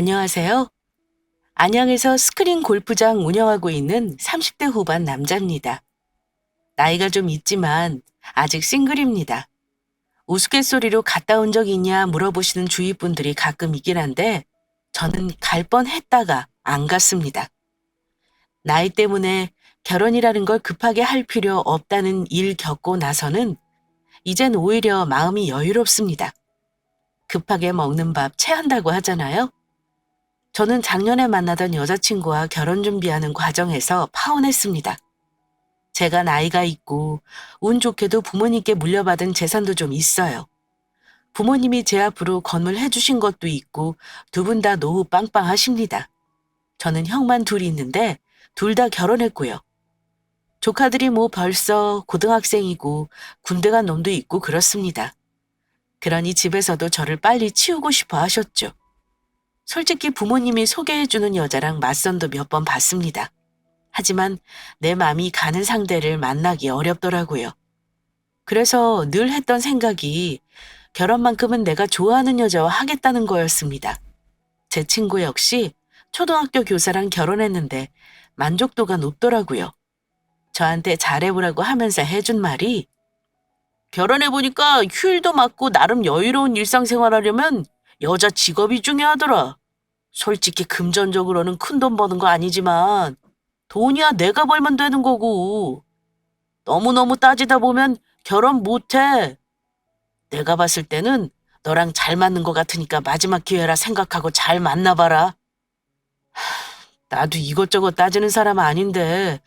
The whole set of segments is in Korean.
안녕하세요. 안양에서 스크린 골프장 운영하고 있는 30대 후반 남자입니다. 나이가 좀 있지만 아직 싱글입니다. 우스갯소리로 갔다 온 적 있냐 물어보시는 주위 분들이 가끔 있긴 한데 저는 갈 뻔했다가 안 갔습니다. 나이 때문에 결혼이라는 걸 급하게 할 필요 없다는 일 겪고 나서는 이젠 오히려 마음이 여유롭습니다. 급하게 먹는 밥 체한다고 하잖아요. 저는 작년에 만나던 여자친구와 결혼 준비하는 과정에서 파혼했습니다. 제가 나이가 있고 운 좋게도 부모님께 물려받은 재산도 좀 있어요. 부모님이 제 앞으로 건물 해주신 것도 있고 두 분 다 노후 빵빵하십니다. 저는 형만 둘이 있는데 둘 다 결혼했고요. 조카들이 뭐 벌써 고등학생이고 군대 간 놈도 있고 그렇습니다. 그러니 집에서도 저를 빨리 치우고 싶어 하셨죠. 솔직히 부모님이 소개해주는 여자랑 맞선도 몇 번 봤습니다. 하지만 내 맘이 가는 상대를 만나기 어렵더라고요. 그래서 늘 했던 생각이 결혼만큼은 내가 좋아하는 여자와 하겠다는 거였습니다. 제 친구 역시 초등학교 교사랑 결혼했는데 만족도가 높더라고요. 저한테 잘해보라고 하면서 해준 말이 결혼해보니까 휴일도 맞고 나름 여유로운 일상생활 하려면 여자 직업이 중요하더라. 솔직히 금전적으로는 큰돈 버는 거 아니지만 돈이야 내가 벌면 되는 거고. 너무너무 따지다 보면 결혼 못해. 내가 봤을 때는 너랑 잘 맞는 것 같으니까 마지막 기회라 생각하고 잘 만나봐라. 나도 이것저것 따지는 사람 아닌데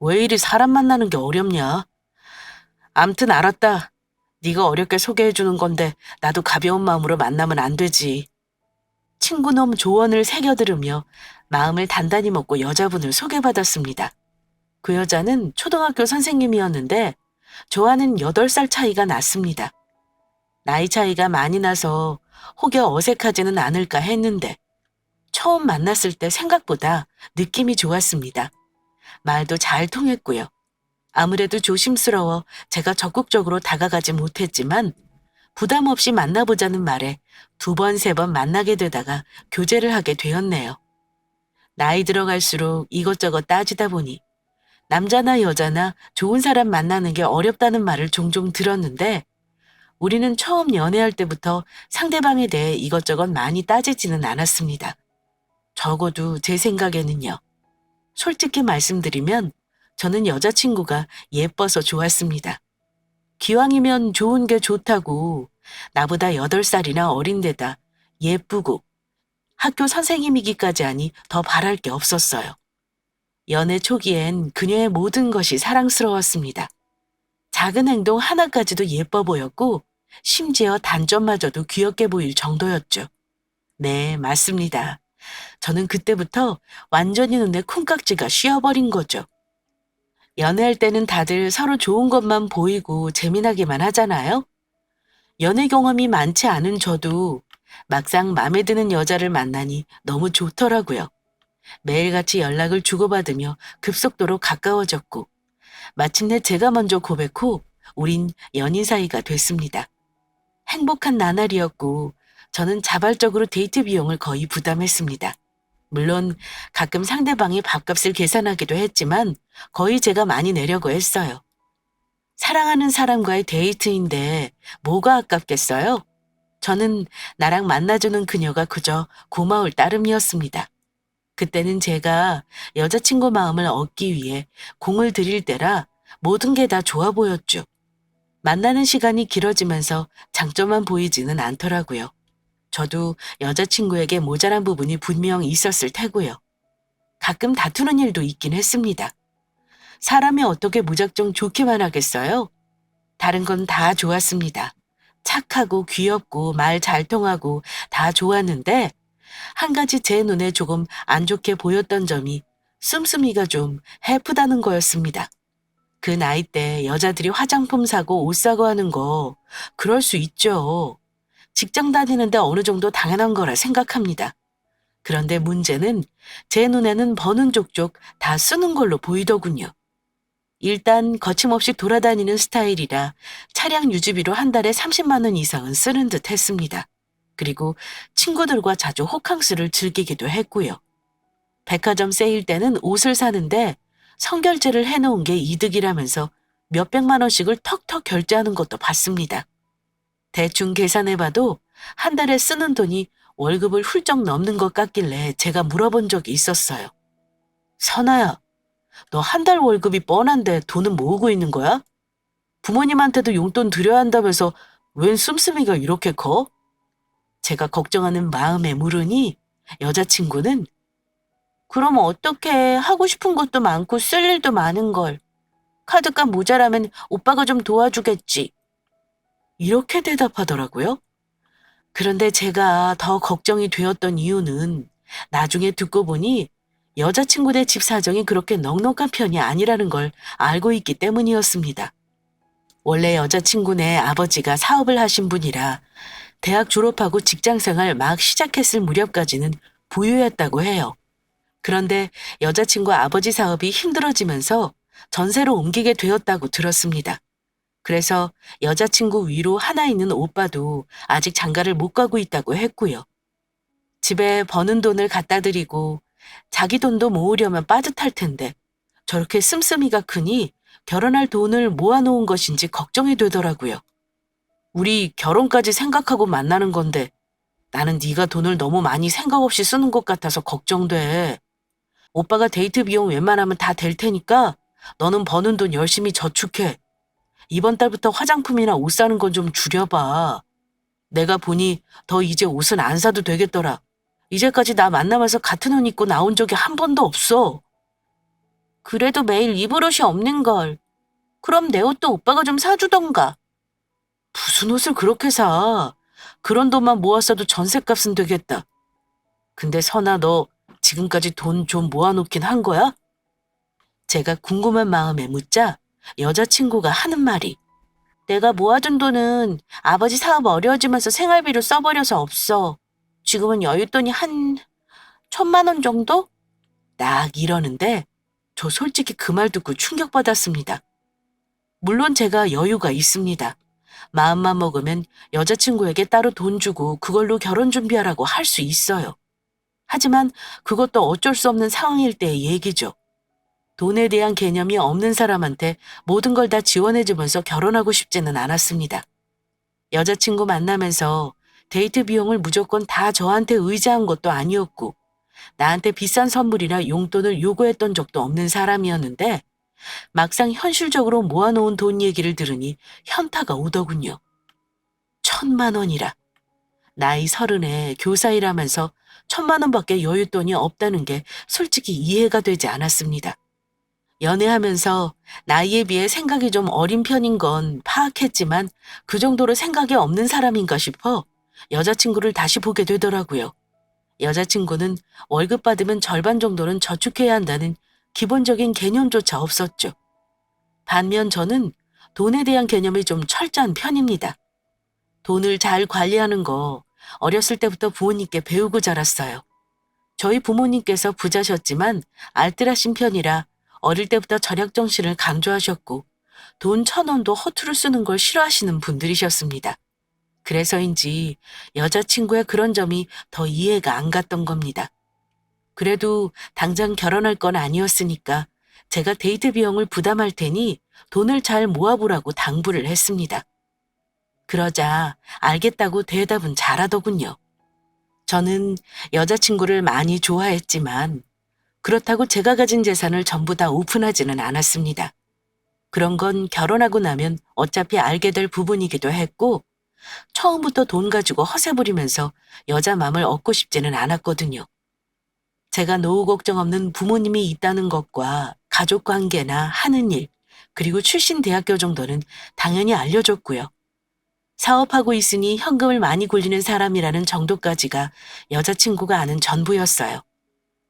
왜 이리 사람 만나는 게 어렵냐? 암튼 알았다. 네가 어렵게 소개해주는 건데 나도 가벼운 마음으로 만나면 안 되지. 친구놈 조언을 새겨들으며 마음을 단단히 먹고 여자분을 소개받았습니다. 그 여자는 초등학교 선생님이었는데 저와는 8살 차이가 났습니다. 나이 차이가 많이 나서 혹여 어색하지는 않을까 했는데 처음 만났을 때 생각보다 느낌이 좋았습니다. 말도 잘 통했고요. 아무래도 조심스러워 제가 적극적으로 다가가지 못했지만 부담 없이 만나보자는 말에 2번, 3번 만나게 되다가 교제를 하게 되었네요. 나이 들어갈수록 이것저것 따지다 보니 남자나 여자나 좋은 사람 만나는 게 어렵다는 말을 종종 들었는데 우리는 처음 연애할 때부터 상대방에 대해 이것저것 많이 따지지는 않았습니다. 적어도 제 생각에는요. 솔직히 말씀드리면 저는 여자친구가 예뻐서 좋았습니다. 기왕이면 좋은 게 좋다고 나보다 8살이나 어린데다 예쁘고 학교 선생님이기까지 하니 더 바랄 게 없었어요. 연애 초기엔 그녀의 모든 것이 사랑스러웠습니다. 작은 행동 하나까지도 예뻐 보였고 심지어 단점마저도 귀엽게 보일 정도였죠. 네, 맞습니다. 저는 그때부터 완전히 눈에 콩깍지가 씌어버린 거죠. 연애할 때는 다들 서로 좋은 것만 보이고 재미나게만 하잖아요. 연애 경험이 많지 않은 저도 막상 마음에 드는 여자를 만나니 너무 좋더라고요. 매일같이 연락을 주고받으며 급속도로 가까워졌고 마침내 제가 먼저 고백 후 우린 연인 사이가 됐습니다. 행복한 나날이었고 저는 자발적으로 데이트 비용을 거의 부담했습니다. 물론 가끔 상대방이 밥값을 계산하기도 했지만 거의 제가 많이 내려고 했어요. 사랑하는 사람과의 데이트인데 뭐가 아깝겠어요? 저는 나랑 만나주는 그녀가 그저 고마울 따름이었습니다. 그때는 제가 여자친구 마음을 얻기 위해 공을 들일 때라 모든 게 다 좋아 보였죠. 만나는 시간이 길어지면서 장점만 보이지는 않더라고요. 저도 여자친구에게 모자란 부분이 분명 있었을 테고요. 가끔 다투는 일도 있긴 했습니다. 사람이 어떻게 무작정 좋기만 하겠어요? 다른 건 다 좋았습니다. 착하고 귀엽고 말 잘 통하고 다 좋았는데 한 가지 제 눈에 조금 안 좋게 보였던 점이 씀씀이가 좀 해프다는 거였습니다. 그 나이 때 여자들이 화장품 사고 옷 사고 하는 거 그럴 수 있죠. 직장 다니는데 어느 정도 당연한 거라 생각합니다. 그런데 문제는 제 눈에는 버는 족족 다 쓰는 걸로 보이더군요. 일단 거침없이 돌아다니는 스타일이라 차량 유지비로 한 달에 30만 원 이상은 쓰는 듯 했습니다. 그리고 친구들과 자주 호캉스를 즐기기도 했고요. 백화점 세일 때는 옷을 사는데 선결제를 해놓은 게 이득이라면서 몇백만 원씩을 턱턱 결제하는 것도 봤습니다. 대충 계산해봐도 한 달에 쓰는 돈이 월급을 훌쩍 넘는 것 같길래 제가 물어본 적이 있었어요. 선아야, 너 한 달 월급이 뻔한데 돈은 모으고 있는 거야? 부모님한테도 용돈 드려야 한다면서 웬 씀씀이가 이렇게 커? 제가 걱정하는 마음에 물으니 여자친구는 그럼 어떡해. 하고 싶은 것도 많고 쓸 일도 많은 걸. 카드값 모자라면 오빠가 좀 도와주겠지. 이렇게 대답하더라고요. 그런데 제가 더 걱정이 되었던 이유는 나중에 듣고 보니 여자친구네 집 사정이 그렇게 넉넉한 편이 아니라는 걸 알고 있기 때문이었습니다. 원래 여자친구네 아버지가 사업을 하신 분이라 대학 졸업하고 직장생활 막 시작했을 무렵까지는 부유했다고 해요. 그런데 여자친구 아버지 사업이 힘들어지면서 전세로 옮기게 되었다고 들었습니다. 그래서 여자친구 위로 하나 있는 오빠도 아직 장가를 못 가고 있다고 했고요. 집에 버는 돈을 갖다 드리고 자기 돈도 모으려면 빠듯할 텐데 저렇게 씀씀이가 크니 결혼할 돈을 모아놓은 것인지 걱정이 되더라고요. 우리 결혼까지 생각하고 만나는 건데 나는 네가 돈을 너무 많이 생각 없이 쓰는 것 같아서 걱정돼. 오빠가 데이트 비용 웬만하면 다 될 테니까 너는 버는 돈 열심히 저축해. 이번 달부터 화장품이나 옷 사는 건 좀 줄여봐. 내가 보니 더 이제 옷은 안 사도 되겠더라. 이제까지 나 만나면서 같은 옷 입고 나온 적이 한 번도 없어. 그래도 매일 입을 옷이 없는 걸. 그럼 내 옷도 오빠가 좀 사주던가. 무슨 옷을 그렇게 사? 그런 돈만 모았어도 전셋값은 되겠다. 근데 선아, 너 지금까지 돈 좀 모아놓긴 한 거야? 제가 궁금한 마음에 묻자 여자친구가 하는 말이 내가 모아둔 돈은 아버지 사업 어려워지면서 생활비로 써버려서 없어. 지금은 여윳돈이 한 1,000만 원 정도? 딱 이러는데 저 솔직히 그 말 듣고 충격받았습니다. 물론 제가 여유가 있습니다. 마음만 먹으면 여자친구에게 따로 돈 주고 그걸로 결혼 준비하라고 할 수 있어요. 하지만 그것도 어쩔 수 없는 상황일 때의 얘기죠. 돈에 대한 개념이 없는 사람한테 모든 걸 다 지원해주면서 결혼하고 싶지는 않았습니다. 여자친구 만나면서 데이트 비용을 무조건 다 저한테 의지한 것도 아니었고 나한테 비싼 선물이나 용돈을 요구했던 적도 없는 사람이었는데 막상 현실적으로 모아놓은 돈 얘기를 들으니 현타가 오더군요. 1,000만 원이라. 나이 30에 교사 일하면서 1,000만 원밖에 여윳돈이 없다는 게 솔직히 이해가 되지 않았습니다. 연애하면서 나이에 비해 생각이 좀 어린 편인 건 파악했지만 그 정도로 생각이 없는 사람인가 싶어 여자친구를 다시 보게 되더라고요. 여자친구는 월급 받으면 절반 정도는 저축해야 한다는 기본적인 개념조차 없었죠. 반면 저는 돈에 대한 개념이 좀 철저한 편입니다. 돈을 잘 관리하는 거 어렸을 때부터 부모님께 배우고 자랐어요. 저희 부모님께서 부자셨지만 알뜰하신 편이라 어릴 때부터 절약 정신을 강조하셨고 돈 1,000원도 허투루 쓰는 걸 싫어하시는 분들이셨습니다. 그래서인지 여자친구의 그런 점이 더 이해가 안 갔던 겁니다. 그래도 당장 결혼할 건 아니었으니까 제가 데이트 비용을 부담할 테니 돈을 잘 모아보라고 당부를 했습니다. 그러자 알겠다고 대답은 잘하더군요. 저는 여자친구를 많이 좋아했지만 그렇다고 제가 가진 재산을 전부 다 오픈하지는 않았습니다. 그런 건 결혼하고 나면 어차피 알게 될 부분이기도 했고 처음부터 돈 가지고 허세 부리면서 여자 맘을 얻고 싶지는 않았거든요. 제가 노후 걱정 없는 부모님이 있다는 것과 가족 관계나 하는 일, 그리고 출신 대학교 정도는 당연히 알려줬고요. 사업하고 있으니 현금을 많이 굴리는 사람이라는 정도까지가 여자친구가 아는 전부였어요.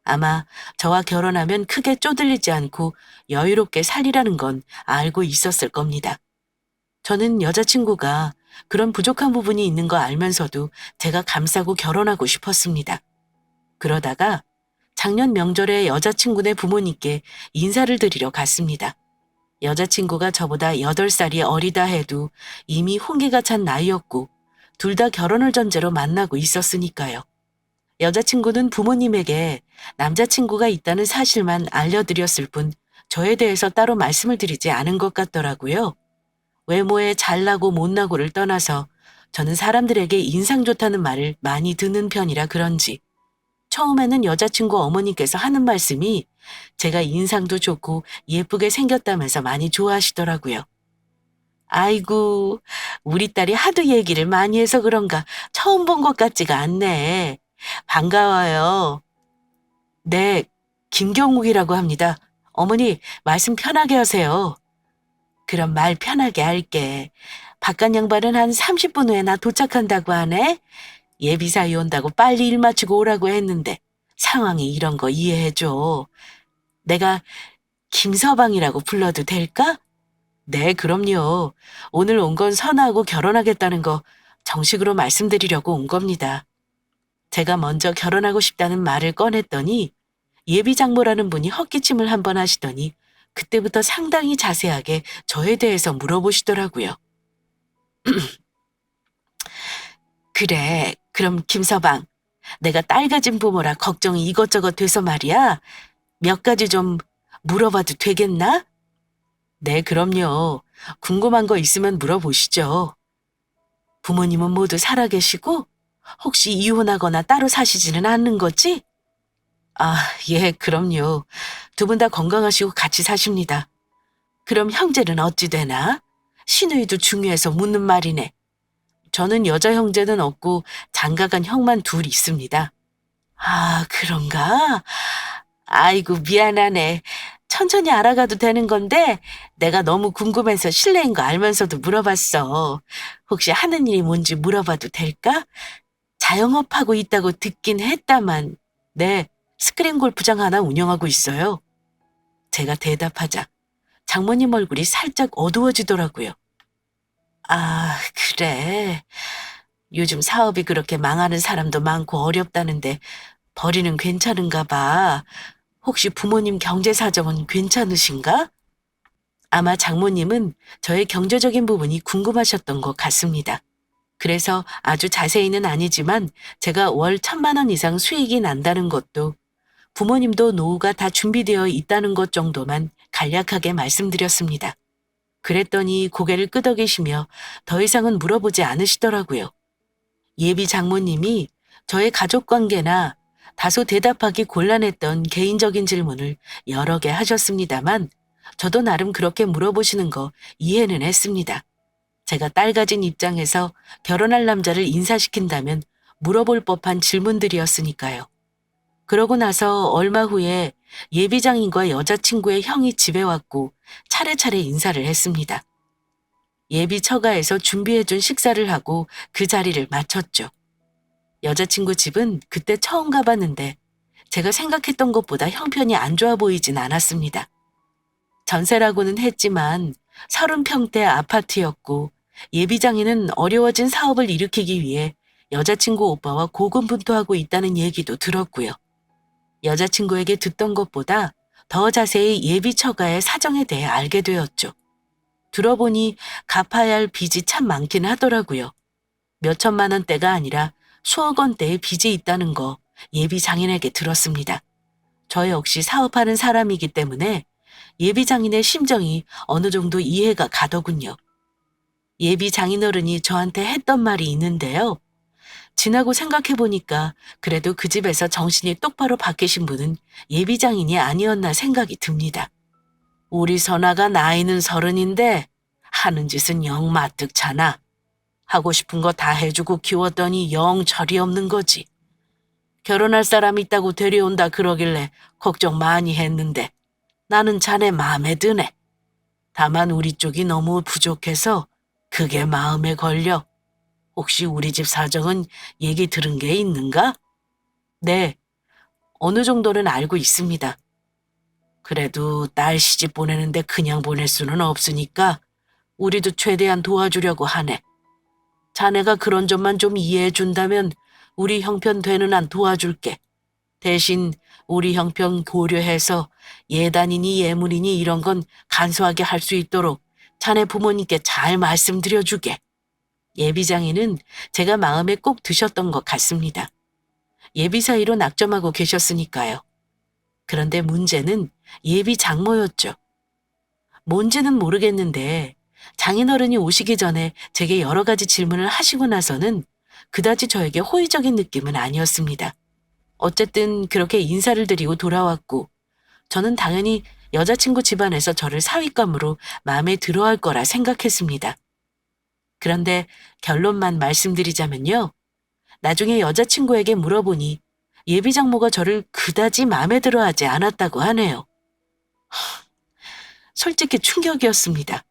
아마 저와 결혼하면 크게 쪼들리지 않고 여유롭게 살리라는 건 알고 있었을 겁니다. 저는 여자친구가 그런 부족한 부분이 있는 거 알면서도 제가 감싸고 결혼하고 싶었습니다. 그러다가 작년 명절에 여자친구네 부모님께 인사를 드리러 갔습니다. 여자친구가 저보다 8살이 어리다 해도 이미 혼기가 찬 나이였고 둘 다 결혼을 전제로 만나고 있었으니까요. 여자친구는 부모님에게 남자친구가 있다는 사실만 알려드렸을 뿐 저에 대해서 따로 말씀을 드리지 않은 것 같더라고요. 외모에 잘나고 못나고를 떠나서 저는 사람들에게 인상 좋다는 말을 많이 듣는 편이라 그런지 처음에는 여자친구 어머니께서 하는 말씀이 제가 인상도 좋고 예쁘게 생겼다면서 많이 좋아하시더라고요. 아이고, 우리 딸이 하도 얘기를 많이 해서 그런가 처음 본 것 같지가 않네. 반가워요. 네, 김경욱이라고 합니다. 어머니, 말씀 편하게 하세요. 그럼 말 편하게 할게. 바깥 양반은 한 30분 후에 나 도착한다고 하네. 예비사위 온다고 빨리 일 마치고 오라고 했는데 상황이 이런 거 이해해줘. 내가 김서방이라고 불러도 될까? 네, 그럼요. 오늘 온 건 선아하고 결혼하겠다는 거 정식으로 말씀드리려고 온 겁니다. 제가 먼저 결혼하고 싶다는 말을 꺼냈더니 예비장모라는 분이 헛기침을 한번 하시더니 그때부터 상당히 자세하게 저에 대해서 물어보시더라고요. 그래, 그럼 김서방, 내가 딸 가진 부모라 걱정이 이것저것 돼서 말이야. 몇 가지 좀 물어봐도 되겠나? 네, 그럼요. 궁금한 거 있으면 물어보시죠. 부모님은 모두 살아계시고 혹시 이혼하거나 따로 사시지는 않는 거지? 아, 예, 그럼요. 두 분 다 건강하시고 같이 사십니다. 그럼 형제는 어찌 되나? 시누이도 중요해서 묻는 말이네. 저는 여자 형제는 없고 장가간 형만 둘 있습니다. 아, 그런가? 아이고, 미안하네. 천천히 알아가도 되는 건데 내가 너무 궁금해서 실례인 거 알면서도 물어봤어. 혹시 하는 일이 뭔지 물어봐도 될까? 자영업하고 있다고 듣긴 했다만, 네, 스크린 골프장 하나 운영하고 있어요. 제가 대답하자 장모님 얼굴이 살짝 어두워지더라고요. 아, 그래. 요즘 사업이 그렇게 망하는 사람도 많고 어렵다는데 벌이는 괜찮은가 봐. 혹시 부모님 경제 사정은 괜찮으신가? 아마 장모님은 저의 경제적인 부분이 궁금하셨던 것 같습니다. 그래서 아주 자세히는 아니지만 제가 월 1,000만 원 이상 수익이 난다는 것도 부모님도 노후가 다 준비되어 있다는 것 정도만 간략하게 말씀드렸습니다. 그랬더니 고개를 끄덕이시며 더 이상은 물어보지 않으시더라고요. 예비 장모님이 저의 가족관계나 다소 대답하기 곤란했던 개인적인 질문을 여러 개 하셨습니다만 저도 나름 그렇게 물어보시는 거 이해는 했습니다. 제가 딸 가진 입장에서 결혼할 남자를 인사시킨다면 물어볼 법한 질문들이었으니까요. 그러고 나서 얼마 후에 예비장인과 여자친구의 형이 집에 왔고 차례차례 인사를 했습니다. 예비 처가에서 준비해준 식사를 하고 그 자리를 마쳤죠. 여자친구 집은 그때 처음 가봤는데 제가 생각했던 것보다 형편이 안 좋아 보이진 않았습니다. 전세라고는 했지만 30평대 아파트였고 예비장인은 어려워진 사업을 일으키기 위해 여자친구 오빠와 고군분투하고 있다는 얘기도 들었고요. 여자친구에게 듣던 것보다 더 자세히 예비 처가의 사정에 대해 알게 되었죠. 들어보니 갚아야 할 빚이 참 많긴 하더라고요. 몇 천만 원대가 아니라 수억 원대의 빚이 있다는 거 예비 장인에게 들었습니다. 저 역시 사업하는 사람이기 때문에 예비 장인의 심정이 어느 정도 이해가 가더군요. 예비 장인어른이 저한테 했던 말이 있는데요. 지나고 생각해보니까 그래도 그 집에서 정신이 똑바로 바뀌신 분은 예비 장인이 아니었나 생각이 듭니다. 우리 선아가 나이는 30인데 하는 짓은 영 마뜩잖아. 하고 싶은 거 다 해주고 키웠더니 영 철이 없는 거지. 결혼할 사람 있다고 데려온다 그러길래 걱정 많이 했는데 나는 자네 마음에 드네. 다만 우리 쪽이 너무 부족해서 그게 마음에 걸려. 혹시 우리 집 사정은 얘기 들은 게 있는가? 네, 어느 정도는 알고 있습니다. 그래도 딸 시집 보내는데 그냥 보낼 수는 없으니까 우리도 최대한 도와주려고 하네. 자네가 그런 점만 좀 이해해 준다면 우리 형편 되는 한 도와줄게. 대신 우리 형편 고려해서 예단이니 예물이니 이런 건 간소하게 할 수 있도록 자네 부모님께 잘 말씀드려주게. 예비장인은 제가 마음에 꼭 드셨던 것 같습니다. 예비 사이로 낙점하고 계셨으니까요. 그런데 문제는 예비 장모였죠. 뭔지는 모르겠는데 장인어른이 오시기 전에 제게 여러 가지 질문을 하시고 나서는 그다지 저에게 호의적인 느낌은 아니었습니다. 어쨌든 그렇게 인사를 드리고 돌아왔고 저는 당연히 여자친구 집안에서 저를 사윗감으로 마음에 들어할 거라 생각했습니다. 그런데 결론만 말씀드리자면요. 나중에 여자친구에게 물어보니 예비 장모가 저를 그다지 마음에 들어하지 않았다고 하네요. 솔직히 충격이었습니다.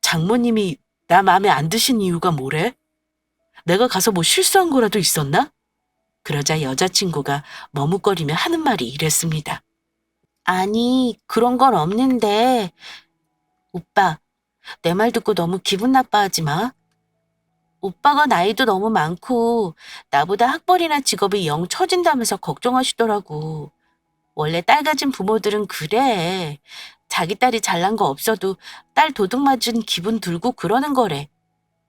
장모님이 나 마음에 안 드신 이유가 뭐래? 내가 가서 뭐 실수한 거라도 있었나? 그러자 여자친구가 머뭇거리며 하는 말이 이랬습니다. 아니, 그런 건 없는데. 오빠, 내 말 듣고 너무 기분 나빠하지 마. 오빠가 나이도 너무 많고 나보다 학벌이나 직업이 영 처진다면서 걱정하시더라고. 원래 딸 가진 부모들은 그래. 자기 딸이 잘난 거 없어도 딸 도둑 맞은 기분 들고 그러는 거래.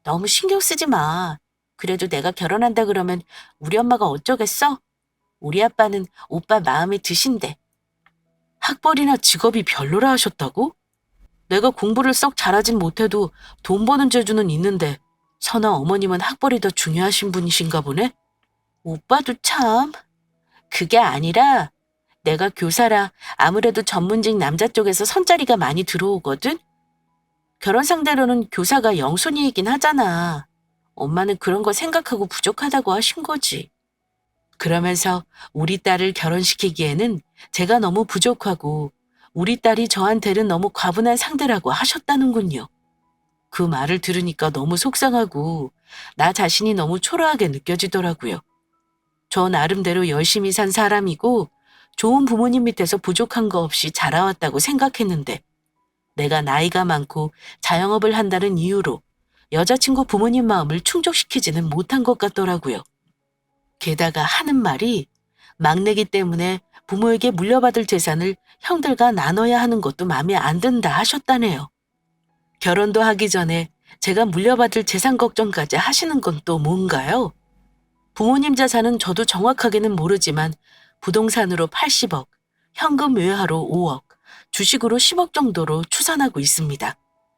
너무 신경 쓰지 마. 그래도 내가 결혼한다 그러면 우리 엄마가 어쩌겠어? 우리 아빠는 오빠 마음에 드신대. 학벌이나 직업이 별로라 하셨다고? 내가 공부를 썩 잘하진 못해도 돈 버는 재주는 있는데 설나 어머님은 학벌이 더 중요하신 분이신가 보네? 오빠도 참. 그게 아니라 내가 교사라 아무래도 전문직 남자 쪽에서 선자리가 많이 들어오거든? 결혼 상대로는 교사가 영순이이긴 하잖아. 엄마는 그런 거 생각하고 부족하다고 하신 거지. 그러면서 우리 딸을 결혼시키기에는 제가 너무 부족하고 우리 딸이 저한테는 너무 과분한 상대라고 하셨다는군요. 그 말을 들으니까 너무 속상하고 나 자신이 너무 초라하게 느껴지더라고요. 저 나름대로 열심히 산 사람이고 좋은 부모님 밑에서 부족한 거 없이 자라왔다고 생각했는데 내가 나이가 많고 자영업을 한다는 이유로 여자친구 부모님 마음을 충족시키지는 못한 것 같더라고요. 게다가 하는 말이 막내기 때문에 부모에게 물려받을 재산을 형들과 나눠야 하는 것도 마음에 안 든다 하셨다네요. 결혼도 하기 전에 제가 물려받을 재산 걱정까지 하시는 건 또 뭔가요? 부모님 자산은 저도 정확하게는 모르지만 부동산으로 80억, 현금 외화로 5억, 주식으로 10억 정도로 추산하고 있습니다.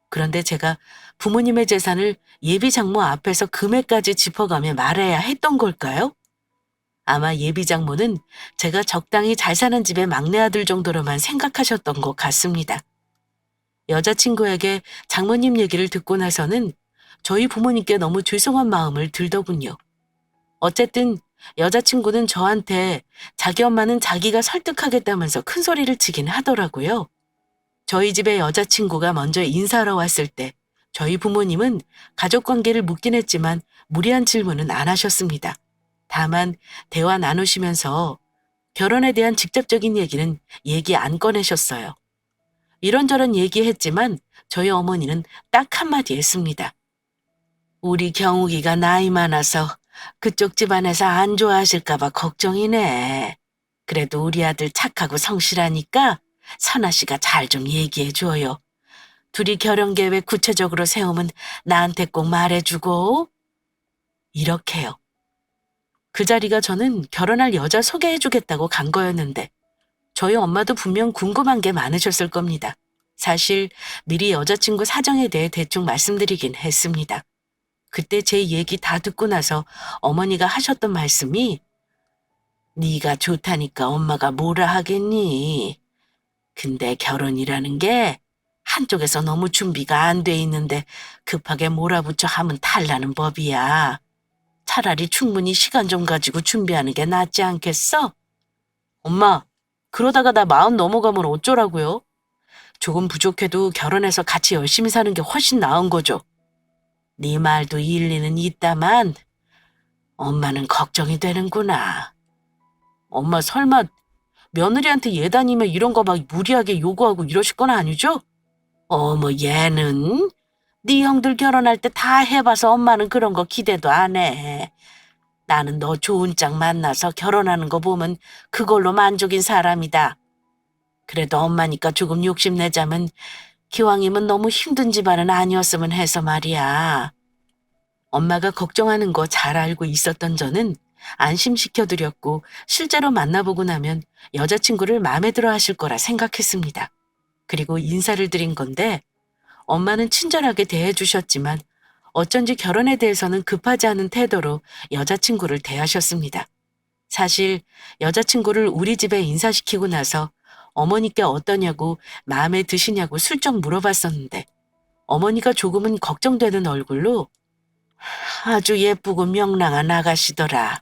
그런데 제가 부모님의 재산을 예비 장모 앞에서 금액까지 짚어가며 말해야 했던 걸까요? 아마 예비 장모는 제가 적당히 잘 사는 집의 막내 아들 정도로만 생각하셨던 것 같습니다. 여자친구에게 장모님 얘기를 듣고 나서는 저희 부모님께 너무 죄송한 마음을 들더군요. 어쨌든 여자친구는 저한테 자기 엄마는 자기가 설득하겠다면서 큰 소리를 치긴 하더라고요. 저희 집에 여자친구가 먼저 인사하러 왔을 때 저희 부모님은 가족관계를 묻긴 했지만 무리한 질문은 안 하셨습니다. 다만 대화 나누시면서 결혼에 대한 직접적인 얘기는 얘기 안 꺼내셨어요. 이런저런 얘기했지만 저희 어머니는 딱 한마디 했습니다. 우리 경욱이가 나이 많아서 그쪽 집안에서 안 좋아하실까 봐 걱정이네. 그래도 우리 아들 착하고 성실하니까 선아 씨가 잘 좀 얘기해 줘요. 둘이 결혼 계획 구체적으로 세우면 나한테 꼭 말해주고. 이렇게요. 그 자리가 저는 결혼할 여자 소개해주겠다고 간 거였는데 저희 엄마도 분명 궁금한 게 많으셨을 겁니다. 사실 미리 여자친구 사정에 대해 대충 말씀드리긴 했습니다. 그때 제 얘기 다 듣고 나서 어머니가 하셨던 말씀이 네가 좋다니까 엄마가 뭐라 하겠니? 근데 결혼이라는 게 한쪽에서 너무 준비가 안 돼 있는데 급하게 몰아붙여 하면 탈나는 법이야. 차라리 충분히 시간 좀 가지고 준비하는 게 낫지 않겠어? 엄마, 그러다가 나 마음 넘어가면 어쩌라고요? 조금 부족해도 결혼해서 같이 열심히 사는 게 훨씬 나은 거죠. 네 말도 일리는 있다만 엄마는 걱정이 되는구나. 엄마 설마 며느리한테 예단이면 이런 거 막 무리하게 요구하고 이러실 건 아니죠? 어머 얘는 네 형들 결혼할 때 다 해봐서 엄마는 그런 거 기대도 안 해. 나는 너 좋은 짝 만나서 결혼하는 거 보면 그걸로 만족인 사람이다. 그래도 엄마니까 조금 욕심내자면 기왕이면 너무 힘든 집안은 아니었으면 해서 말이야. 엄마가 걱정하는 거 잘 알고 있었던 저는 안심시켜드렸고 실제로 만나보고 나면 여자친구를 마음에 들어 하실 거라 생각했습니다. 그리고 인사를 드린 건데 엄마는 친절하게 대해주셨지만 어쩐지 결혼에 대해서는 급하지 않은 태도로 여자친구를 대하셨습니다. 사실 여자친구를 우리 집에 인사시키고 나서 어머니께 어떠냐고 마음에 드시냐고 슬쩍 물어봤었는데 어머니가 조금은 걱정되는 얼굴로 아주 예쁘고 명랑한 아가씨더라.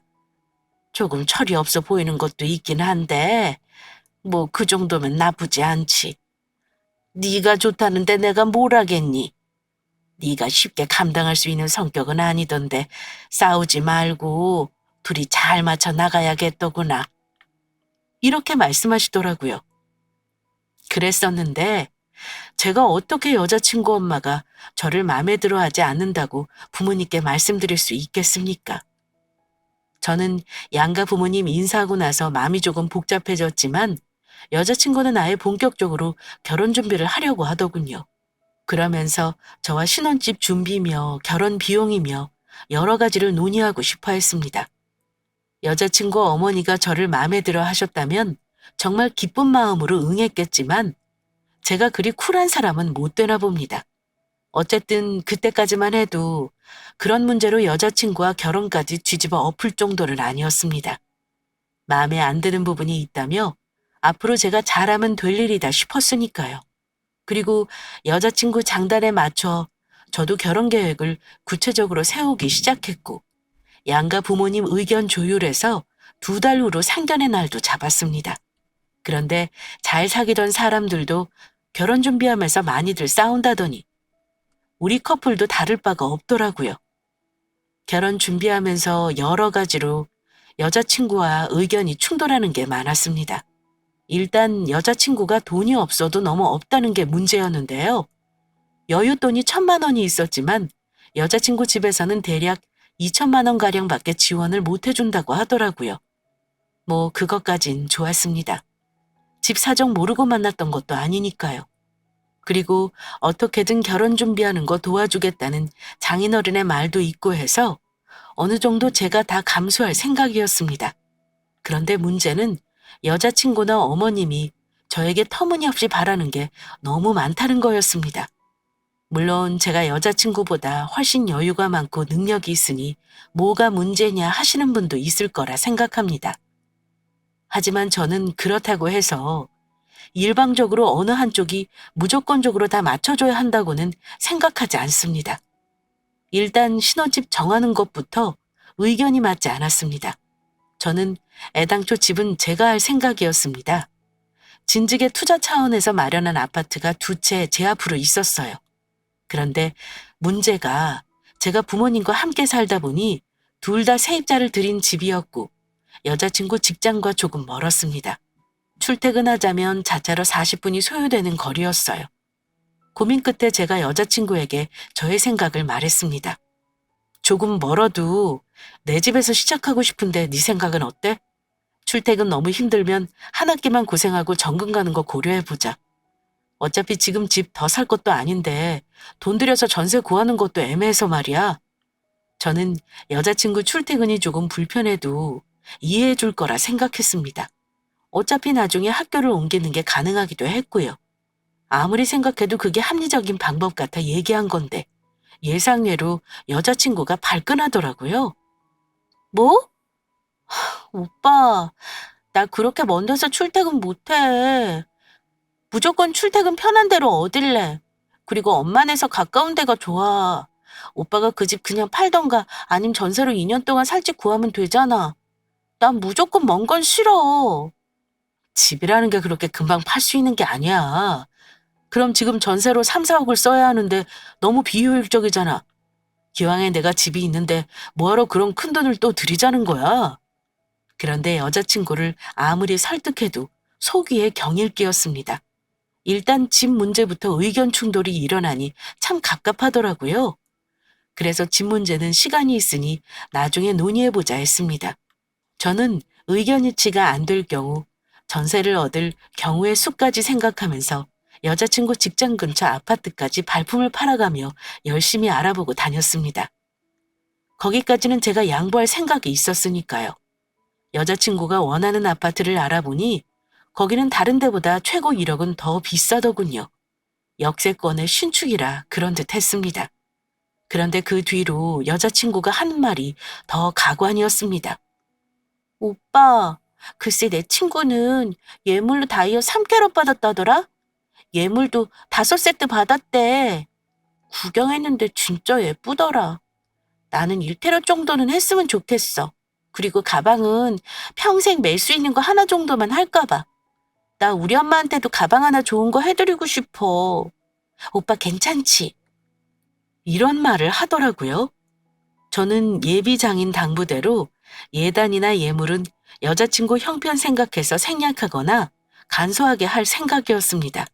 조금 철이 없어 보이는 것도 있긴 한데 뭐 그 정도면 나쁘지 않지. 네가 좋다는데 내가 뭘 하겠니? 네가 쉽게 감당할 수 있는 성격은 아니던데 싸우지 말고 둘이 잘 맞춰 나가야겠더구나. 이렇게 말씀하시더라고요. 그랬었는데 제가 어떻게 여자친구 엄마가 저를 마음에 들어 하지 않는다고 부모님께 말씀드릴 수 있겠습니까? 저는 양가 부모님 인사하고 나서 마음이 조금 복잡해졌지만 여자친구는 아예 본격적으로 결혼 준비를 하려고 하더군요. 그러면서 저와 신혼집 준비며 결혼 비용이며 여러 가지를 논의하고 싶어 했습니다. 여자친구 어머니가 저를 마음에 들어 하셨다면 정말 기쁜 마음으로 응했겠지만 제가 그리 쿨한 사람은 못 되나 봅니다. 어쨌든 그때까지만 해도 그런 문제로 여자친구와 결혼까지 뒤집어 엎을 정도는 아니었습니다. 마음에 안 드는 부분이 있다며 앞으로 제가 잘하면 될 일이다 싶었으니까요. 그리고 여자친구 장단에 맞춰 저도 결혼 계획을 구체적으로 세우기 시작했고 양가 부모님 의견 조율해서 2달 후로 상견례 날도 잡았습니다. 그런데 잘 사귀던 사람들도 결혼 준비하면서 많이들 싸운다더니 우리 커플도 다를 바가 없더라고요. 결혼 준비하면서 여러 가지로 여자친구와 의견이 충돌하는 게 많았습니다. 일단 여자친구가 돈이 없어도 너무 없다는 게 문제였는데요. 여윳돈이 1,000만 원이 있었지만 여자친구 집에서는 대략 2천만 원가량밖에 지원을 못 해준다고 하더라고요. 뭐 그것까진 좋았습니다. 집 사정 모르고 만났던 것도 아니니까요. 그리고 어떻게든 결혼 준비하는 거 도와주겠다는 장인어른의 말도 있고 해서 어느 정도 제가 다 감수할 생각이었습니다. 그런데 문제는 여자친구나 어머님이 저에게 터무니없이 바라는 게 너무 많다는 거였습니다. 물론 제가 여자친구보다 훨씬 여유가 많고 능력이 있으니 뭐가 문제냐 하시는 분도 있을 거라 생각합니다. 하지만 저는 그렇다고 해서 일방적으로 어느 한쪽이 무조건적으로 다 맞춰줘야 한다고는 생각하지 않습니다. 일단 신혼집 정하는 것부터 의견이 맞지 않았습니다. 저는 애당초 집은 제가 할 생각이었습니다. 진즉에 투자 차원에서 마련한 아파트가 2채 제 앞으로 있었어요. 그런데 문제가 제가 부모님과 함께 살다 보니 둘 다 세입자를 들인 집이었고 여자친구 직장과 조금 멀었습니다. 출퇴근하자면 자차로 40분이 소요되는 거리였어요. 고민 끝에 제가 여자친구에게 저의 생각을 말했습니다. 조금 멀어도 내 집에서 시작하고 싶은데 네 생각은 어때? 출퇴근 너무 힘들면 한 학기만 고생하고 정근 가는 거 고려해보자. 어차피 지금 집 더 살 것도 아닌데 돈 들여서 전세 구하는 것도 애매해서 말이야. 저는 여자친구 출퇴근이 조금 불편해도 이해해 줄 거라 생각했습니다. 어차피 나중에 학교를 옮기는 게 가능하기도 했고요. 아무리 생각해도 그게 합리적인 방법 같아 얘기한 건데 예상외로 여자친구가 발끈하더라고요. 뭐? 오빠, 나 그렇게 먼 데서 출퇴근 못해. 무조건 출퇴근 편한 데로 어딜래. 그리고 엄마네서 가까운 데가 좋아. 오빠가 그 집 그냥 팔던가 아님 전세로 2년 동안 살 집 구하면 되잖아. 난 무조건 먼 건 싫어. 집이라는 게 그렇게 금방 팔 수 있는 게 아니야. 그럼 지금 전세로 3, 4억을 써야 하는데 너무 비효율적이잖아. 기왕에 내가 집이 있는데 뭐하러 그런 큰 돈을 또 들이자는 거야. 그런데 여자친구를 아무리 설득해도 속위에 경일 끼었습니다. 일단 집 문제부터 의견 충돌이 일어나니 참 갑갑하더라고요. 그래서 집 문제는 시간이 있으니 나중에 논의해보자 했습니다. 저는 의견 일치가 안 될 경우 전세를 얻을 경우의 수까지 생각하면서 여자친구 직장 근처 아파트까지 발품을 팔아가며 열심히 알아보고 다녔습니다. 거기까지는 제가 양보할 생각이 있었으니까요. 여자친구가 원하는 아파트를 알아보니 거기는 다른 데보다 최고 1억은 더 비싸더군요. 역세권의 신축이라 그런 듯 했습니다. 그런데 그 뒤로 여자친구가 하는 말이 더 가관이었습니다. 오빠, 글쎄 내 친구는 예물로 다이어 3캐럿 받았다더라? 예물도 5세트 받았대. 구경했는데 진짜 예쁘더라. 나는 1캐럿 정도는 했으면 좋겠어. 그리고 가방은 평생 멜 수 있는 거 하나 정도만 할까 봐. 나 우리 엄마한테도 가방 하나 좋은 거 해드리고 싶어. 오빠 괜찮지? 이런 말을 하더라고요. 저는 예비장인 당부대로 예단이나 예물은 여자친구 형편 생각해서 생략하거나 간소하게 할 생각이었습니다.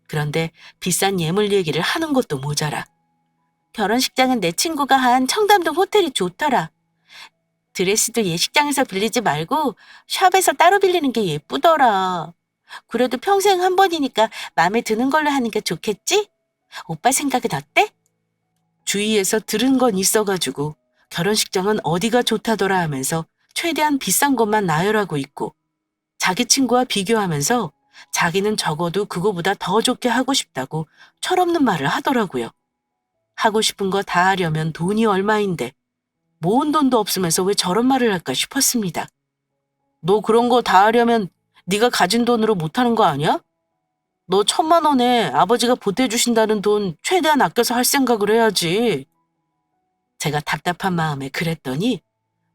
그런데 비싼 예물 얘기를 하는 것도 모자라. 결혼식장은 내 친구가 한 청담동 호텔이 좋더라. 드레스도 예식장에서 빌리지 말고 샵에서 따로 빌리는 게 예쁘더라. 그래도 평생 한 번이니까 마음에 드는 걸로 하는 게 좋겠지? 오빠 생각은 어때? 주위에서 들은 건 있어가지고 결혼식장은 어디가 좋다더라 하면서 최대한 비싼 것만 나열하고 있고 자기 친구와 비교하면서 자기는 적어도 그거보다 더 좋게 하고 싶다고 철없는 말을 하더라고요. 하고 싶은 거 다 하려면 돈이 얼마인데 모은 돈도 없으면서 왜 저런 말을 할까 싶었습니다. 너 그런 거 다 하려면 네가 가진 돈으로 못하는 거 아니야? 너 1,000만 원에 아버지가 보태주신다는 돈 최대한 아껴서 할 생각을 해야지. 제가 답답한 마음에 그랬더니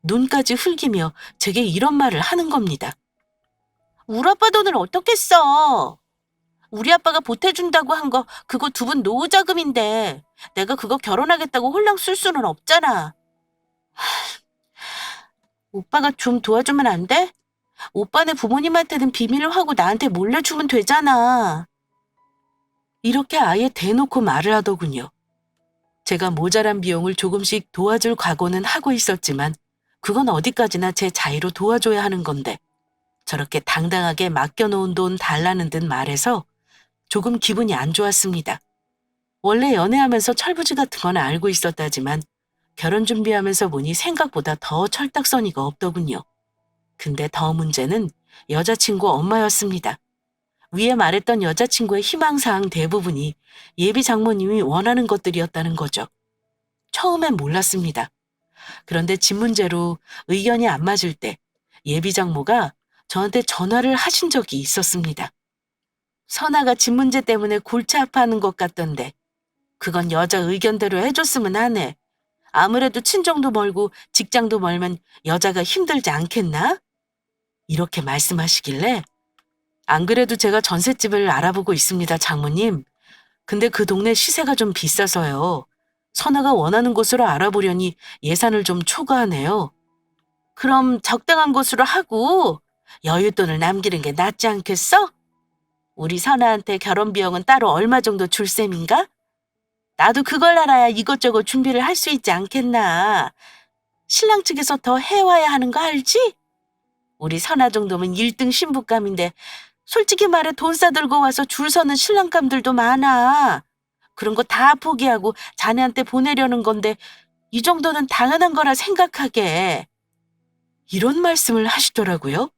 눈까지 흘기며 제게 이런 말을 하는 겁니다. 우리 아빠 돈을 어떻게 써? 우리 아빠가 보태준다고 한 거 그거 두 분 노후 자금인데 내가 그거 결혼하겠다고 홀랑 쓸 수는 없잖아. 오빠가 좀 도와주면 안 돼? 오빠네 부모님한테는 비밀로 하고 나한테 몰래 주면 되잖아. 이렇게 아예 대놓고 말을 하더군요. 제가 모자란 비용을 조금씩 도와줄 각오는 하고 있었지만 그건 어디까지나 제 자의로 도와줘야 하는 건데 저렇게 당당하게 맡겨놓은 돈 달라는 듯 말해서 조금 기분이 안 좋았습니다. 원래 연애하면서 철부지 같은 건 알고 있었다지만 결혼 준비하면서 보니 생각보다 더 철딱서니가 없더군요. 근데 더 문제는 여자친구 엄마였습니다. 위에 말했던 여자친구의 희망사항 대부분이 예비 장모님이 원하는 것들이었다는 거죠. 처음엔 몰랐습니다. 그런데 집 문제로 의견이 안 맞을 때 예비 장모가 저한테 전화를 하신 적이 있었습니다. 선아가 집 문제 때문에 골치 아파하는 것 같던데 그건 여자 의견대로 해줬으면 하네. 아무래도 친정도 멀고 직장도 멀면 여자가 힘들지 않겠나? 이렇게 말씀하시길래 안 그래도 제가 전셋집을 알아보고 있습니다, 장모님. 근데 그 동네 시세가 좀 비싸서요. 선아가 원하는 곳으로 알아보려니 예산을 좀 초과하네요. 그럼 적당한 곳으로 하고 여윳돈을 남기는 게 낫지 않겠어? 우리 선아한테 결혼 비용은 따로 얼마 정도 줄 셈인가? 나도 그걸 알아야 이것저것 준비를 할 수 있지 않겠나. 신랑 측에서 더 해와야 하는 거 알지? 우리 선아 정도면 1등 신부감인데 솔직히 말해 돈 싸들고 와서 줄 서는 신랑감들도 많아. 그런 거 다 포기하고 자네한테 보내려는 건데 이 정도는 당연한 거라 생각하게. 이런 말씀을 하시더라고요.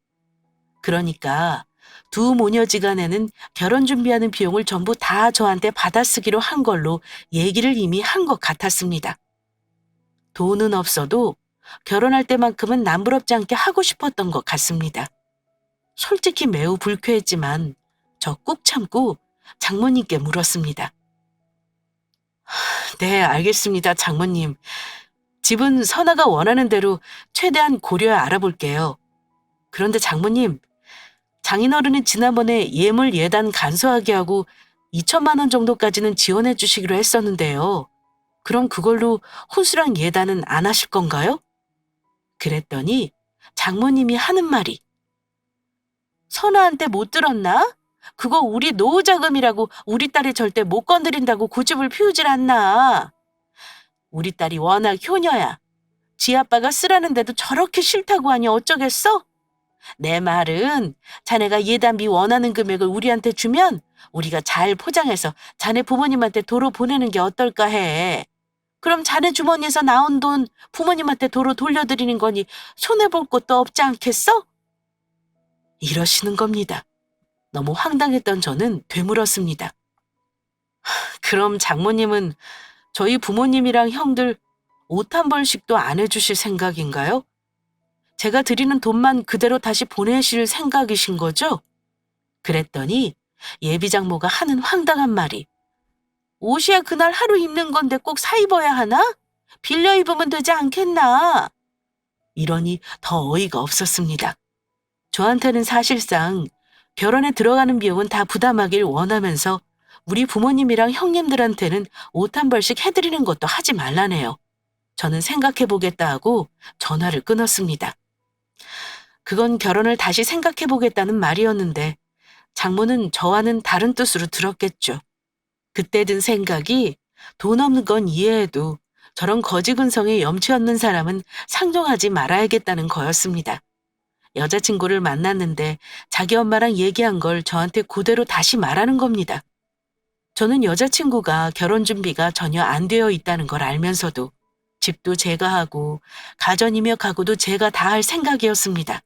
그러니까 두 모녀지간에는 결혼 준비하는 비용을 전부 다 저한테 받아쓰기로 한 걸로 얘기를 이미 한 것 같았습니다. 돈은 없어도 결혼할 때만큼은 남부럽지 않게 하고 싶었던 것 같습니다. 솔직히 매우 불쾌했지만 저 꾹 참고 장모님께 물었습니다. 네, 알겠습니다, 장모님. 집은 선아가 원하는 대로 최대한 고려해 알아볼게요. 그런데 장모님, 장인어른이 지난번에 예물 예단 간소하게 하고 2천만 원 정도까지는 지원해 주시기로 했었는데요. 그럼 그걸로 혼수랑 예단은 안 하실 건가요? 그랬더니 장모님이 하는 말이 선아한테 못 들었나? 그거 우리 노후 자금이라고 우리 딸이 절대 못 건드린다고 고집을 피우질 않나. 우리 딸이 워낙 효녀야. 지 아빠가 쓰라는데도 저렇게 싫다고 하니 어쩌겠어? 내 말은 자네가 예단비 원하는 금액을 우리한테 주면 우리가 잘 포장해서 자네 부모님한테 도로 보내는 게 어떨까 해. 그럼 자네 주머니에서 나온 돈 부모님한테 도로 돌려드리는 거니 손해볼 것도 없지 않겠어? 이러시는 겁니다. 너무 황당했던 저는 되물었습니다. 그럼 장모님은 저희 부모님이랑 형들 옷 한 벌씩도 안 해주실 생각인가요? 제가 드리는 돈만 그대로 다시 보내실 생각이신 거죠? 그랬더니 예비 장모가 하는 황당한 말이 옷이야 그날 하루 입는 건데 꼭 사 입어야 하나? 빌려 입으면 되지 않겠나? 이러니 더 어이가 없었습니다. 저한테는 사실상 결혼에 들어가는 비용은 다 부담하길 원하면서 우리 부모님이랑 형님들한테는 옷 한 벌씩 해드리는 것도 하지 말라네요. 저는 생각해보겠다 하고 전화를 끊었습니다. 그건 결혼을 다시 생각해보겠다는 말이었는데 장모는 저와는 다른 뜻으로 들었겠죠. 그때 든 생각이 돈 없는 건 이해해도 저런 거지근성에 염치 없는 사람은 상종하지 말아야겠다는 거였습니다. 여자친구를 만났는데 자기 엄마랑 얘기한 걸 저한테 그대로 다시 말하는 겁니다. 저는 여자친구가 결혼 준비가 전혀 안 되어 있다는 걸 알면서도 집도 제가 하고 가전이며 가구도 제가 다 할 생각이었습니다.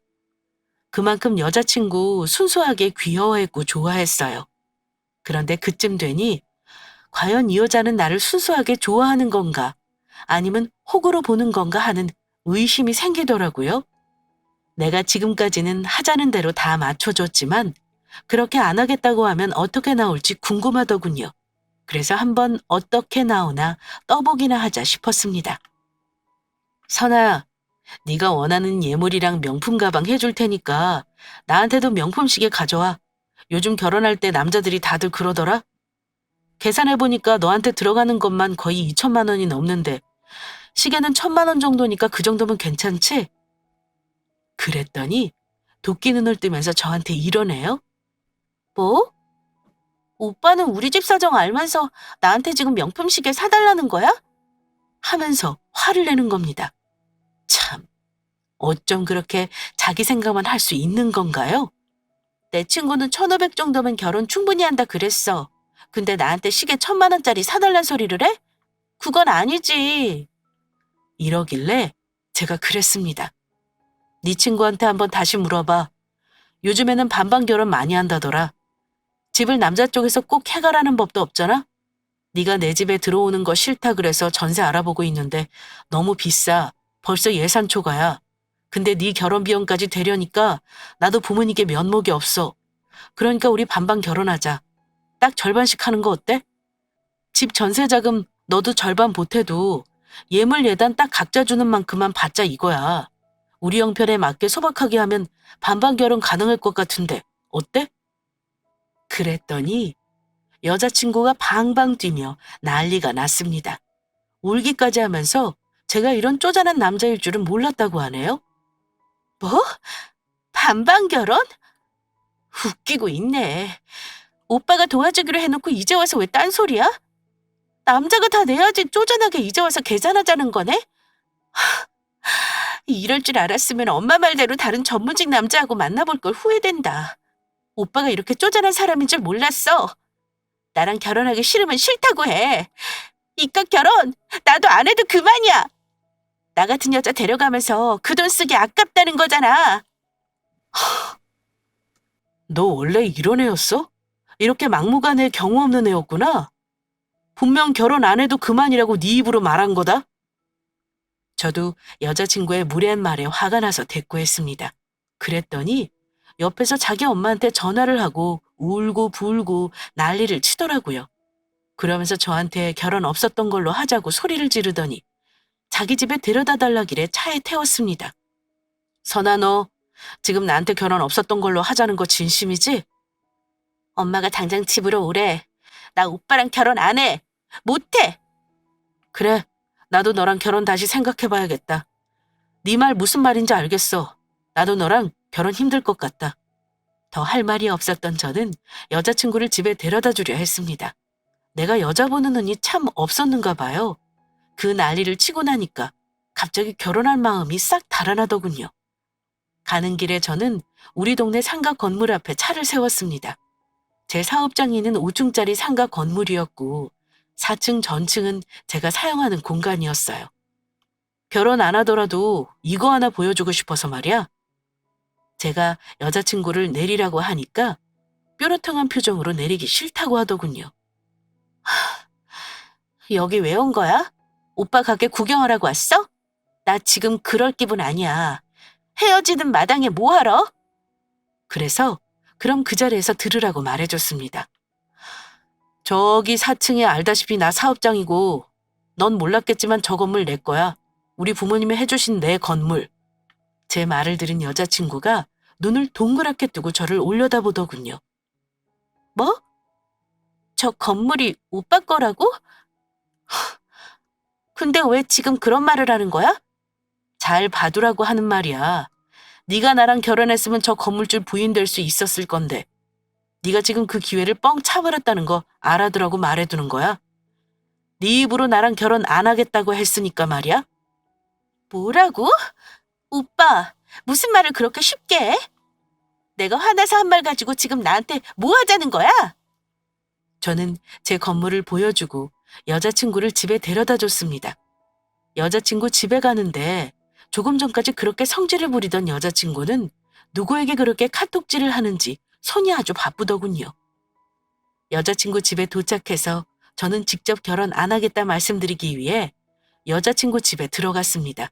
그만큼 여자친구 순수하게 귀여워했고 좋아했어요. 그런데 그쯤 되니 과연 이 여자는 나를 순수하게 좋아하는 건가 아니면 호구로 보는 건가 하는 의심이 생기더라고요. 내가 지금까지는 하자는 대로 다 맞춰줬지만 그렇게 안 하겠다고 하면 어떻게 나올지 궁금하더군요. 그래서 한번 어떻게 나오나 떠보기나 하자 싶었습니다. 선아야, 네가 원하는 예물이랑 명품 가방 해줄 테니까 나한테도 명품 시계 가져와. 요즘 결혼할 때 남자들이 다들 그러더라. 계산해보니까 너한테 들어가는 것만 거의 2천만 원이 넘는데 시계는 1,000만 원 정도니까 그 정도면 괜찮지? 그랬더니 도끼 눈을 뜨면서 저한테 이러네요. 뭐? 오빠는 우리 집 사정 알면서 나한테 지금 명품 시계 사달라는 거야? 하면서 화를 내는 겁니다. 참, 어쩜 그렇게 자기 생각만 할 수 있는 건가요? 내 친구는 1,500 정도면 결혼 충분히 한다 그랬어. 근데 나한테 시계 1,000만 원짜리 사달란 소리를 해? 그건 아니지. 이러길래 제가 그랬습니다. 네 친구한테 한번 다시 물어봐. 요즘에는 반반 결혼 많이 한다더라. 집을 남자 쪽에서 꼭 해가라는 법도 없잖아? 네가 내 집에 들어오는 거 싫다 그래서 전세 알아보고 있는데 너무 비싸. 벌써 예산 초과야. 근데 네 결혼 비용까지 되려니까 나도 부모님께 면목이 없어. 그러니까 우리 반반 결혼하자. 딱 절반씩 하는 거 어때? 집 전세 자금 너도 절반 보태도 예물 예단 딱 각자 주는 만큼만 받자 이거야. 우리 형편에 맞게 소박하게 하면 반반 결혼 가능할 것 같은데 어때? 그랬더니 여자친구가 방방 뛰며 난리가 났습니다. 울기까지 하면서 제가 이런 쪼잔한 남자일 줄은 몰랐다고 하네요. 뭐? 반반 결혼? 웃기고 있네. 오빠가 도와주기로 해놓고 이제 와서 왜 딴소리야? 남자가 다 내야지 쪼잔하게 이제 와서 계산하자는 거네? 이럴 줄 알았으면 엄마 말대로 다른 전문직 남자하고 만나볼 걸 후회된다. 오빠가 이렇게 쪼잔한 사람인 줄 몰랐어. 나랑 결혼하기 싫으면 싫다고 해. 이깟 결혼 나도 안 해도 그만이야. 나 같은 여자 데려가면서 그 돈 쓰기 아깝다는 거잖아. 너 원래 이런 애였어? 이렇게 막무가내 경우 없는 애였구나. 분명 결혼 안 해도 그만이라고 네 입으로 말한 거다. 저도 여자친구의 무례한 말에 화가 나서 대꾸했습니다. 그랬더니 옆에서 자기 엄마한테 전화를 하고 울고 불고 난리를 치더라고요. 그러면서 저한테 결혼 없었던 걸로 하자고 소리를 지르더니 자기 집에 데려다 달라길래 차에 태웠습니다. 선아, 너 지금 나한테 결혼 없었던 걸로 하자는 거 진심이지? 엄마가 당장 집으로 오래. 나 오빠랑 결혼 안 해. 못 해. 그래, 나도 너랑 결혼 다시 생각해봐야겠다. 네 말 무슨 말인지 알겠어. 나도 너랑 결혼 힘들 것 같다. 더 할 말이 없었던 저는 여자친구를 집에 데려다 주려 했습니다. 내가 여자 보는 눈이 참 없었는가 봐요. 그 난리를 치고 나니까 갑자기 결혼할 마음이 싹 달아나더군요. 가는 길에 저는 우리 동네 상가 건물 앞에 차를 세웠습니다. 제 사업장이 있는 5층짜리 상가 건물이었고 4층 전층은 제가 사용하는 공간이었어요. 결혼 안 하더라도 이거 하나 보여주고 싶어서 말이야. 제가 여자친구를 내리라고 하니까 뾰루통한 표정으로 내리기 싫다고 하더군요. 여기 왜 온 거야? 오빠 가게 구경하라고 왔어? 나 지금 그럴 기분 아니야. 헤어지는 마당에 뭐하러? 그래서 그럼 그 자리에서 들으라고 말해줬습니다. 저기 4층에 알다시피 나 사업장이고 넌 몰랐겠지만 저 건물 내 거야. 우리 부모님이 해주신 내 건물. 제 말을 들은 여자친구가 눈을 동그랗게 뜨고 저를 올려다보더군요. 뭐? 저 건물이 오빠 거라고? 근데 왜 지금 그런 말을 하는 거야? 잘 봐두라고 하는 말이야. 네가 나랑 결혼했으면 저 건물줄 부인 될 수 있었을 건데 네가 지금 그 기회를 뻥 차버렸다는 거 알아두라고 말해두는 거야. 네 입으로 나랑 결혼 안 하겠다고 했으니까 말이야. 뭐라고? 오빠, 무슨 말을 그렇게 쉽게 해? 내가 화나서 한 말 가지고 지금 나한테 뭐 하자는 거야? 저는 제 건물을 보여주고 여자친구를 집에 데려다 줬습니다. 여자친구 집에 가는데 조금 전까지 그렇게 성질을 부리던 여자친구는 누구에게 그렇게 카톡질을 하는지 손이 아주 바쁘더군요. 여자친구 집에 도착해서 저는 직접 결혼 안 하겠다 말씀드리기 위해 여자친구 집에 들어갔습니다.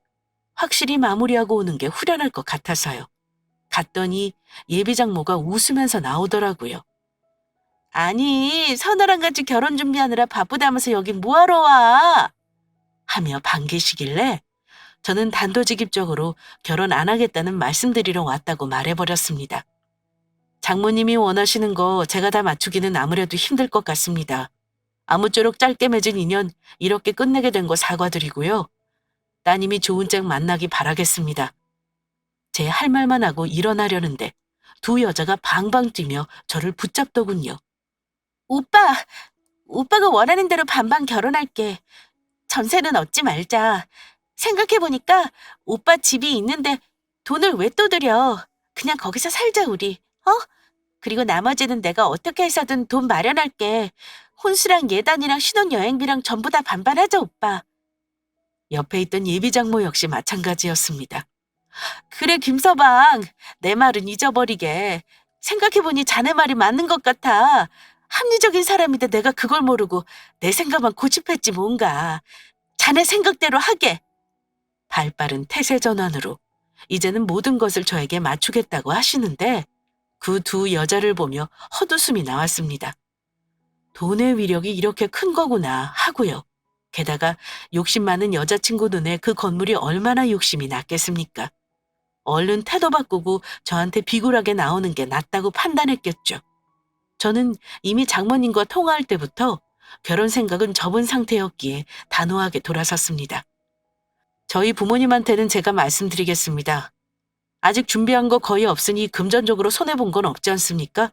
확실히 마무리하고 오는 게 후련할 것 같아서요. 갔더니 예비장모가 웃으면서 나오더라고요. 아니, 서늘한 같이 결혼 준비하느라 바쁘다면서 여긴 뭐하러 와? 하며 반기시길래 저는 단도직입적으로 결혼 안 하겠다는 말씀드리러 왔다고 말해버렸습니다. 장모님이 원하시는 거 제가 다 맞추기는 아무래도 힘들 것 같습니다. 아무쪼록 짧게 맺은 인연 이렇게 끝내게 된 거 사과드리고요. 따님이 좋은 짝 만나기 바라겠습니다. 제 할 말만 하고 일어나려는데 두 여자가 방방 뛰며 저를 붙잡더군요. 오빠가 원하는 대로 반반 결혼할게. 전세는 얻지 말자. 생각해보니까 오빠 집이 있는데 돈을 왜 또 들여. 그냥 거기서 살자 우리. 어? 그리고 나머지는 내가 어떻게 해서든 돈 마련할게. 혼수랑 예단이랑 신혼여행비랑 전부 다 반반하자 오빠. 옆에 있던 예비장모 역시 마찬가지였습니다. 그래 김서방, 내 말은 잊어버리게. 생각해보니 자네 말이 맞는 것 같아. 합리적인 사람인데 내가 그걸 모르고 내 생각만 고집했지 뭔가. 자네 생각대로 하게. 발빠른 태세 전환으로 이제는 모든 것을 저에게 맞추겠다고 하시는데 그 두 여자를 보며 헛웃음이 나왔습니다. 돈의 위력이 이렇게 큰 거구나 하고요. 게다가 욕심 많은 여자친구 눈에 그 건물이 얼마나 욕심이 났겠습니까? 얼른 태도 바꾸고 저한테 비굴하게 나오는 게 낫다고 판단했겠죠. 저는 이미 장모님과 통화할 때부터 결혼 생각은 접은 상태였기에 단호하게 돌아섰습니다. 저희 부모님한테는 제가 말씀드리겠습니다. 아직 준비한 거 거의 없으니 금전적으로 손해본 건 없지 않습니까?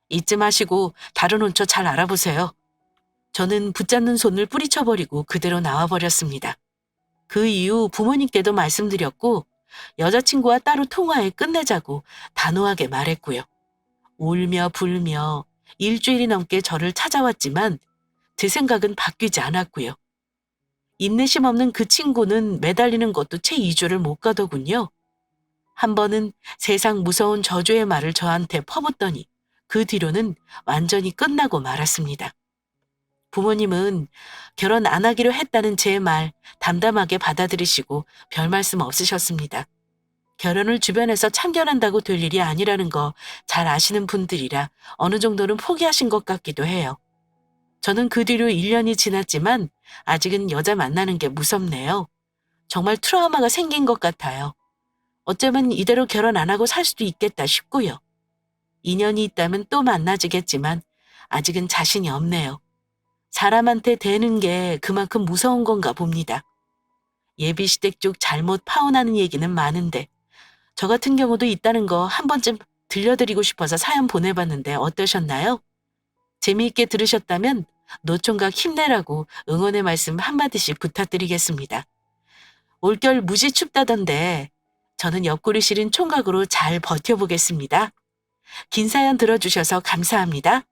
잊지 마시고 다른 혼처 잘 알아보세요. 저는 붙잡는 손을 뿌리쳐버리고 그대로 나와버렸습니다. 그 이후 부모님께도 말씀드렸고 여자친구와 따로 통화해 끝내자고 단호하게 말했고요. 울며 불며 일주일이 넘게 저를 찾아왔지만 제 생각은 바뀌지 않았고요. 인내심 없는 그 친구는 매달리는 것도 채 2주를 못 가더군요. 한 번은 세상 무서운 저주의 말을 저한테 퍼붓더니 그 뒤로는 완전히 끝나고 말았습니다. 부모님은 결혼 안 하기로 했다는 제 말 담담하게 받아들이시고 별 말씀 없으셨습니다. 결혼을 주변에서 참견한다고 될 일이 아니라는 거 잘 아시는 분들이라 어느 정도는 포기하신 것 같기도 해요. 저는 그 뒤로 1년이 지났지만 아직은 여자 만나는 게 무섭네요. 정말 트라우마가 생긴 것 같아요. 어쩌면 이대로 결혼 안 하고 살 수도 있겠다 싶고요. 인연이 있다면 또 만나지겠지만 아직은 자신이 없네요. 사람한테 대는 게 그만큼 무서운 건가 봅니다. 예비시댁 쪽 잘못 파혼하는 얘기는 많은데 저 같은 경우도 있다는 거 한 번쯤 들려드리고 싶어서 사연 보내봤는데 어떠셨나요? 재미있게 들으셨다면 노총각 힘내라고 응원의 말씀 한마디씩 부탁드리겠습니다. 올겨울 무지 춥다던데 저는 옆구리 시린 총각으로 잘 버텨보겠습니다. 긴 사연 들어주셔서 감사합니다.